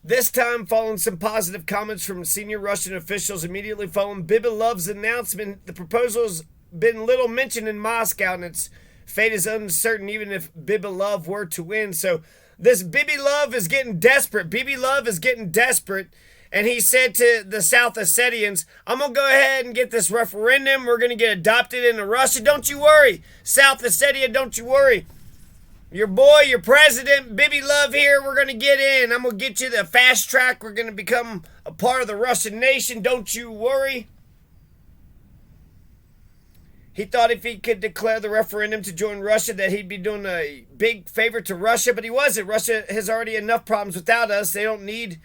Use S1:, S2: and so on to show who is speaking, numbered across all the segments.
S1: This time, following some positive comments from senior Russian officials immediately following Bibilov's announcement, the proposal has been little mentioned in Moscow, and its fate is uncertain even if Bibilov were to win. So this Bibilov is getting desperate. Bibilov is getting desperate, and he said to the South Ossetians, I'm going to go ahead and get this referendum. We're going to get adopted into Russia. Don't you worry. South Ossetia, don't you worry. Your boy, your president, Bibilov here, we're going to get in. I'm going to get you the fast track. We're going to become a part of the Russian nation. Don't you worry. He thought if he could declare the referendum to join Russia that he'd be doing a big favor to Russia, but he wasn't. Russia has already enough problems without us. They don't need,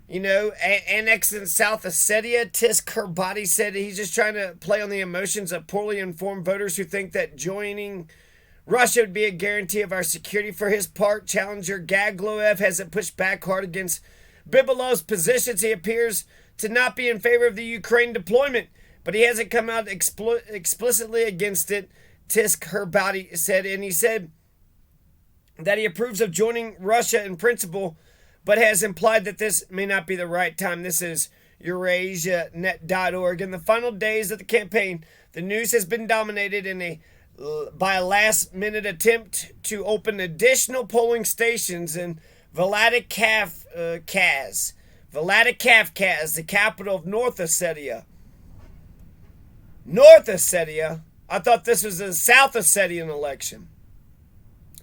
S1: annexing South Ossetia. Tisk Herbati said he's just trying to play on the emotions of poorly informed voters who think that joining Russia would be a guarantee of our security. For his part, challenger Gagloev hasn't pushed back hard against Bibilov's positions. He appears to not be in favor of the Ukraine deployment, but he hasn't come out explicitly against it, Tisk Herbati said. And he said that he approves of joining Russia in principle, but has implied that this may not be the right time. This is EurasiaNet.org. In the final days of the campaign, the news has been dominated by a last-minute attempt to open additional polling stations in Vladikavkaz, the capital of North Ossetia. North Ossetia? I thought this was a South Ossetian election.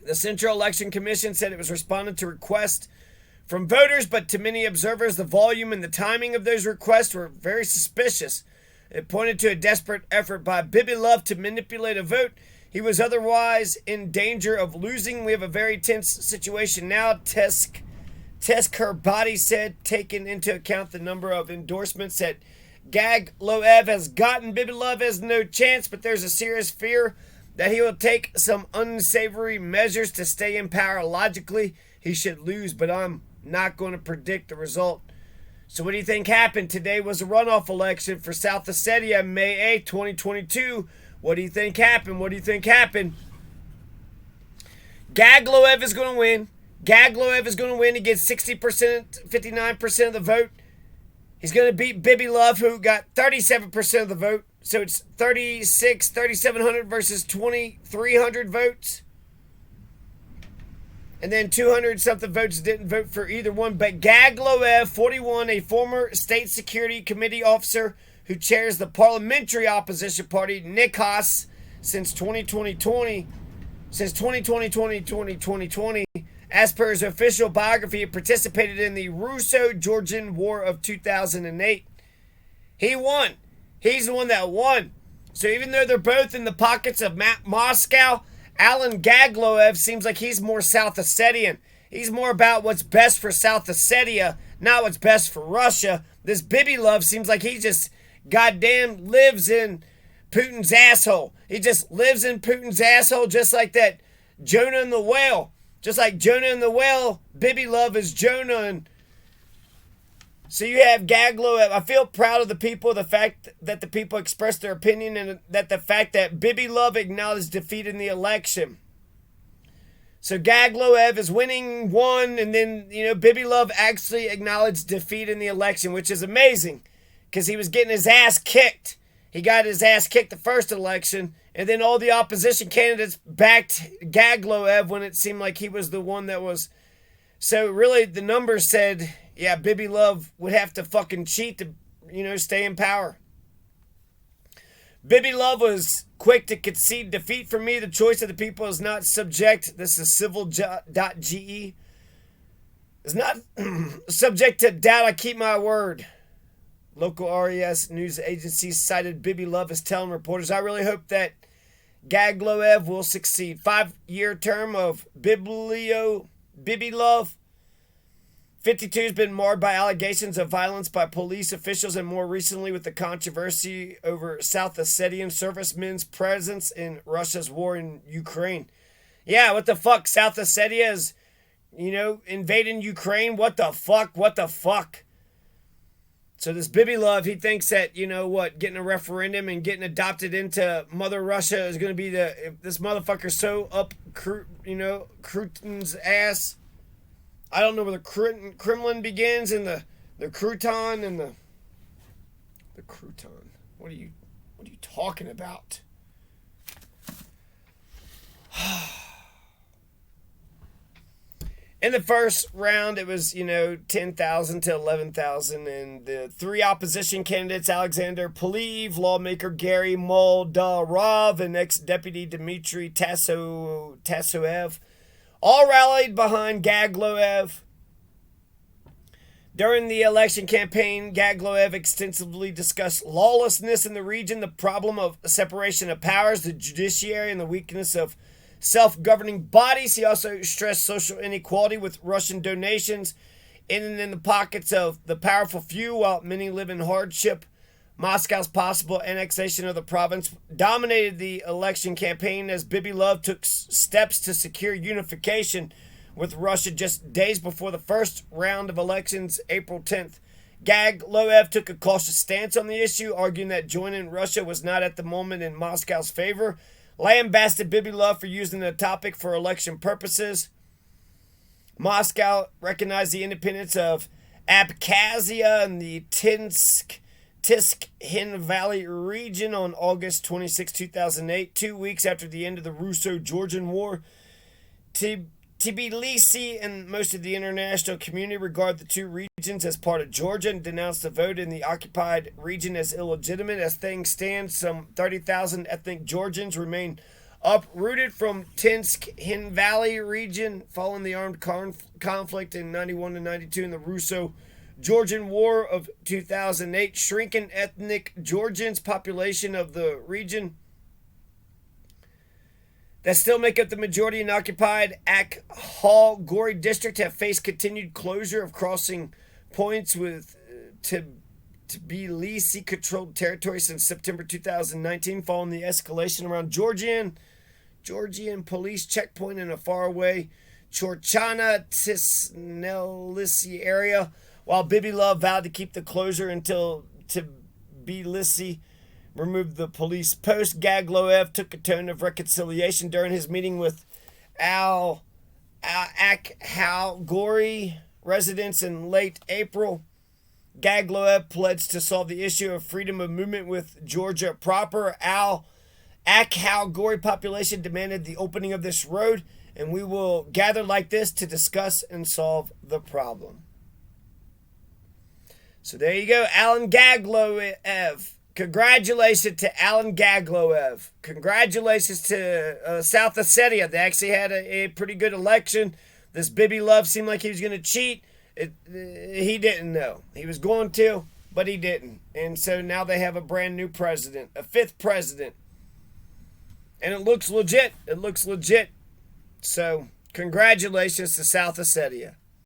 S1: The Central Election Commission said it was responding to requests from voters, but to many observers, the volume and the timing of those requests were very suspicious. It pointed to a desperate effort by Bibilov to manipulate a vote he was otherwise in danger of losing. We have a very tense situation now, Tisk Herbati said, taking into account the number of endorsements that Gagloev has gotten. Bibilov has no chance, but there's a serious fear that he will take some unsavory measures to stay in power. Logically, he should lose, but I'm not going to predict the result. So what do you think happened? Today was a runoff election for South Ossetia, May 8th, 2022. What do you think happened? What do you think happened? Gagloev is going to win. Gagloev is going to win. He gets 60%, 59% of the vote. He's going to beat Bibilov, who got 37% of the vote. So it's 3,700 versus 2,300 votes. And then 200-something votes didn't vote for either one. But Gagloev, 41, a former State Security Committee officer who chairs the parliamentary opposition party, Nikos, since 2020. As per his official biography, he participated in the Russo-Georgian War of 2008. He won. He's the one that won. So even though they're both in the pockets of Moscow, Alan Gagloev seems like he's more South Ossetian. He's more about what's best for South Ossetia, not what's best for Russia. This Bibilov seems like he just goddamn lives in Putin's asshole. He just lives in Putin's asshole, just like that Jonah and the whale. Just like Jonah and the whale, Bibilov is Jonah. And so you have Gagloev. I feel proud of the people, the fact that the people expressed their opinion, and that the fact that Bibilov acknowledged defeat in the election. So Gagloev is winning one, and then, Bibilov actually acknowledged defeat in the election, which is amazing because he was getting his ass kicked. He got his ass kicked the first election, and then all the opposition candidates backed Gagloev when it seemed like he was the one that was. So really, the numbers said, yeah, Bibilov would have to fucking cheat to, stay in power. Bibilov was quick to concede defeat. For me, the choice of the people is not subject. This is civil.ge. Is not subject to doubt. I keep my word. Local RES news agencies cited Bibilov as telling reporters, I really hope that Gagloev will succeed. 5-year term of Bibilov. 52 has been marred by allegations of violence by police officials, and more recently with the controversy over South Ossetian servicemen's presence in Russia's war in Ukraine. Yeah, what the fuck? South Ossetia is, invading Ukraine? What the fuck? What the fuck? So this Bibilov, he thinks that, getting a referendum and getting adopted into Mother Russia is going to be if this motherfucker's so up, Putin's ass. I don't know where the Kremlin begins and the crouton and the crouton. What are you talking about? In the first round, it was, 10,000 to 11,000. And the three opposition candidates, Alexander Poliv, lawmaker Gary Moldarov, and ex-deputy Dmitry Tassoev, all rallied behind Gagloev. During the election campaign, Gagloev extensively discussed lawlessness in the region, the problem of separation of powers, the judiciary, and the weakness of self-governing bodies. He also stressed social inequality with Russian donations in the pockets of the powerful few, while many live in hardship. Moscow's possible annexation of the province dominated the election campaign as Bibilov took steps to secure unification with Russia just days before the first round of elections, April 10th. Gagloev took a cautious stance on the issue, arguing that joining Russia was not at the moment in Moscow's favor. Lambasted Bibilov for using the topic for election purposes. Moscow recognized the independence of Abkhazia and the Tiskhin Valley region on August 26, 2008, 2 weeks after the end of the Russo-Georgian War. Tbilisi and most of the international community regard the two regions as part of Georgia and denounced the vote in the occupied region as illegitimate. As things stand, some 30,000 ethnic Georgians remain uprooted from Tiskhin Valley region following the armed conflict in 91 to 92 in the Russo-Georgian War of 2008. Shrinking ethnic Georgians population of the region that still make up the majority in occupied Akhalgori district have faced continued closure of crossing points with Tbilisi-controlled territory since September 2019, following the escalation around Georgian police checkpoint in a faraway Chorchana Tisnelisi area, while Bibilov vowed to keep the closure until Tbilisi removed the police post. Gagloev took a tone of reconciliation during his meeting with Akhalgori residents in late April. Gagloev pledged to solve the issue of freedom of movement with Georgia proper. Akhalgori population demanded the opening of this road, and we will gather like this to discuss and solve the problem. So there you go, Alan Gagloev. Congratulations to Alan Gagloev. Congratulations to South Ossetia. They actually had a pretty good election. This Bibilov seemed like he was going to cheat. He didn't know. He was going to, but he didn't. And so now they have a brand new president, a fifth president. And it looks legit. So congratulations to South Ossetia.